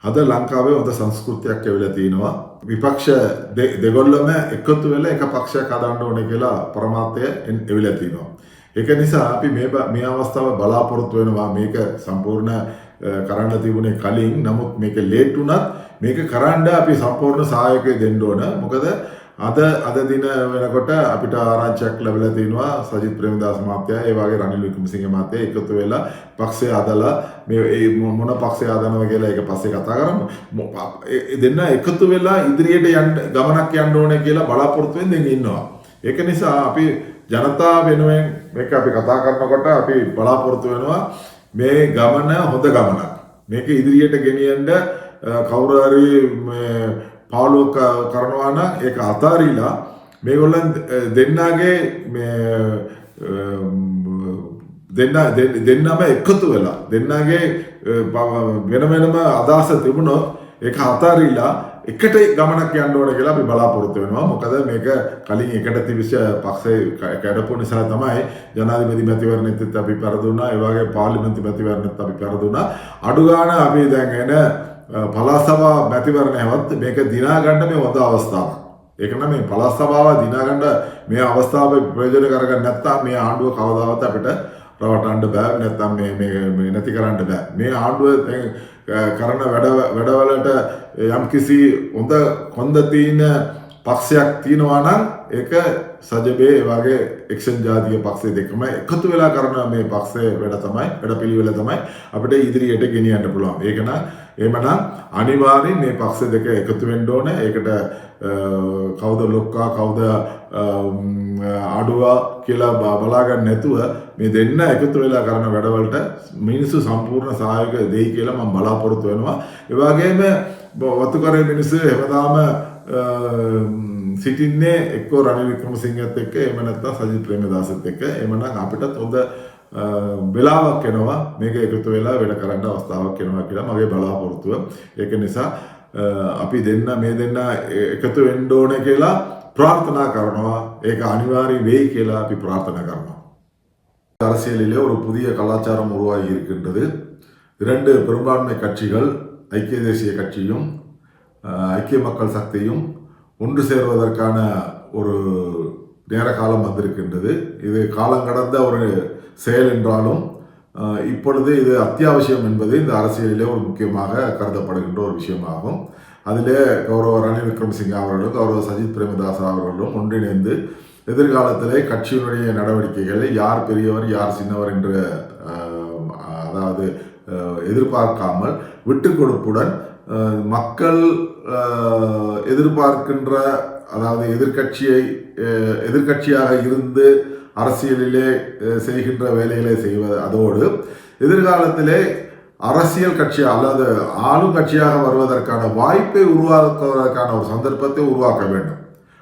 අද ලංකාවේ හොඳ සංස්කෘතියක් ඇවිල්ලා තිනවා. විපක්ෂ දෙගොල්ලම එකතු වෙලා එක පක්ෂයක් හදන්න ඕනේ කියලා පරමාර්ථය ඇවිල්ලා තිනවා. ඒක නිසා අපි මේ අවස්ථාව බලාපොරොත්තු වෙනවා මේක සම්පූර්ණ කරන්න තිබුණේ කලින්. නමුත් මේක ලේට් වුණත් මේක කරන්න අපි සම්පූර්ණ සහායකය දෙන්න ඕන. මොකද අද දින වෙනකොට අපිට ආරංචියක් ලැබිලා තිනවා සජිත් ප්‍රේමදාස මහත්තයා ඒ වගේ රනිල් වික්‍රමසිංහ මහත්තයා එකතු වෙලා පක්ෂය හදලා මේ මොන පක්ෂය හදනවද කියලා ඒක පස්සේ කතා කරමු. දෙන්න එකතු වෙලා ඉදිරියට ගමනක් යන්න ඕනේ කියලා බලාපොරොත්තු වෙමින් ඉන්නවා. ඒක නිසා අපි ජනතාව වෙනුවෙන් මේක අපි කතා කරනකොට අපි බලාපොරොත්තු වෙනවා මේ ගමන හොඳ ගමනක්. මේක ඉදිරියට ගෙනියන්න කවුරු හරි පාලුවක් කරනවා නම් ඒක අතාරිලා මේගොල්ලන් දෙන්නගේ දෙන්නම එකතු වෙලා දෙන්නගේ වෙනම අදහස තිබුණොත් ඒක අතාරිලා එකට ගමනක් යන්න ඕන කියලා අපි බලාපොරොත්තු වෙනවා. මොකද මේක කලින් එකට තිබිච්ච පක්ෂේ කැඩපු නිසා තමයි ජනාධිපති මැතිවරණෙත් අපි පෙරදුනා. ඒ වගේ පාර්ලිමේන්තු මැතිවරණෙත් අපි පෙරදුනා. අඩු ගන්න අපි දැන් එන පළාත් සභා මැතිවරණයවත් මේක දිනා ගන්න මේ හොඳ අවස්ථාවක්. ඒක නම් මේ පළාත් සභාව දිනා ගන්න මේ අවස්ථාව ප්‍රයෝජන කරගන්න නැත්නම් මේ ආණ්ඩුව කවදාවත් අපිට රවටන්න බෑ. නැත්නම් මේ නැති කරන්න බෑ. මේ ආණ්ඩුව කරන වැඩවලට යම්කිසි හොඳ තියෙන පක්ෂයක් තියෙනවා නම් ඒක සජබේ වගේ එක්ෂන් ජාතික පක්ෂය දෙකම එකතු වෙලා කරන මේ පක්ෂයේ වැඩපිළිවෙල තමයි අපිට ඉදිරියට ගෙනියන්න පුළුවන්. ඒක නම් එහෙමනම් අනිවාර්යෙන් මේ පක්ෂ දෙක එකතු වෙන්න ඕනේ. ඒකට කවුද ලොක්කා කවුද අඩුවා කියලා බලා ගන්න නැතුව මේ දෙන්න එකතු වෙලා කරන වැඩවලට මිනිස්සු සම්පූර්ණ සහයෝගය දෙයි කියලා මම බලාපොරොත්තු වෙනවා. ඒ වගේම වතුකරේ මිනිස්සු හැමදාම සිටින්නේ එක්කෝ රනිල් වික්‍රමසිංහත් එක්ක එහෙම නැත්නම් සජිත් ප්‍රේමදාසත් එක්ක. එහෙමනම් අපිටත් හොඳ වෙලාවක් එනවා මේක එකතු වෙලා වැඩ කරන්න අවස්ථාවක් එනවා කියලා මගේ බලාපොරොත්තුව. ඒක නිසා අපි මේ දෙන්න එකතු වෙන්න ඕනේ කියලා பிரார்த்தනා කරනවා. ඒක අනිවාර්ය වෙයි කියලා අපි பிரார்த்தනා කරනවා. அரசியலிலே ஒரு புதிய கலாச்சாரம் உருவாகி இருக்கின்றது. 2 பெரும்பான்மை கட்சிகள் ஐக்கிய தேசிய கட்சியும் ஐக்கிய மக்கள் சக்தியும் ஒன்று சேர்வதற்கான ஒரு நேர காலம் வந்திருக்கின்றது. இது காலங்கடந்த ஒரு செயல் என்றாலும் இப்பொழுது இது அத்தியாவசியம் என்பது இந்த அரசியலிலே ஒரு முக்கியமாக கருதப்படுகின்ற ஒரு விஷயமாகும். அதிலே கௌரவ ரணில் விக்ரமசிங்க அவர்களும் கௌரவ சஜித் பிரேமதாஸ் அவர்களும் ஒன்றிணைந்து எதிர்காலத்திலே கட்சியினுடைய நடவடிக்கைகளை யார் பெரியவர் யார் சின்னவர் என்று அதாவது எதிர்பார்க்காமல் விட்டு கொடுப்புடன் மக்கள் எதிர்பார்க்கின்ற அதாவது எதிர்கட்சியாக இருந்து அரசியலிலே செய்கின்ற வேலைகளை செய்வது அதோடு எதிர்காலத்திலே அரசியல் கட்சியாக அல்லது ஆளும் கட்சியாக வருவதற்கான வாய்ப்பை உருவாக்குவதற்கான ஒரு சந்தர்ப்பத்தை உருவாக்க வேண்டும்.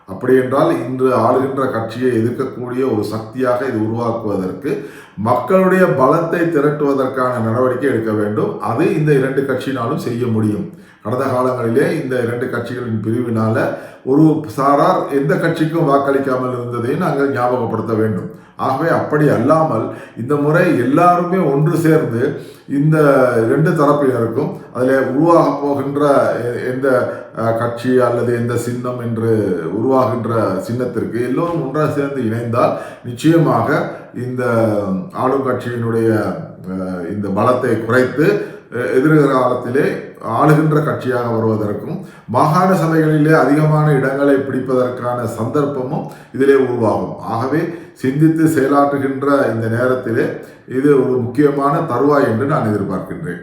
அப்படி என்றால் இன்று ஆளுகின்ற கட்சியை எதிர்க்கக்கூடிய ஒரு சக்தியாக இது உருவாக்குவதற்கு மக்களுடைய பலத்தை திரட்டுவதற்கான நடவடிக்கை எடுக்க வேண்டும். அது இந்த 2 கட்சியினாலும் செய்ய முடியும். கடந்த காலங்களிலே இந்த 2 கட்சிகளின் பிரிவினால ஒரு சாரார் எந்த கட்சிக்கும் வாக்களிக்காமல் இருந்ததை நாங்கள் ஞாபகப்படுத்த வேண்டும். ஆகவே அப்படி அல்லாமல் இந்த முறை எல்லாருமே ஒன்று சேர்ந்து இந்த 2 தரப்பினருக்கும் அதில் உருவாக போகின்ற எந்த கட்சி அல்லது எந்த சின்னம் என்று உருவாகின்ற சின்னத்திற்கு எல்லோரும் ஒன்றாக சேர்ந்து இணைந்தால் நிச்சயமாக இந்த ஆளும் கட்சியினுடைய இந்த பலத்தை குறைத்து எதிர்காலத்திலே ஆளுகின்ற கட்சியாக வருவதற்கும் மாகாண சபைகளிலே அதிகமான இடங்களை பிடிப்பதற்கான சந்தர்ப்பமும் இதிலே உருவாகும். ஆகவே சிந்தித்து செயலாற்றுகின்ற இந்த நேரத்திலே இது ஒரு முக்கியமான தருவாய் என்று நான் எதிர்பார்க்கின்றேன்.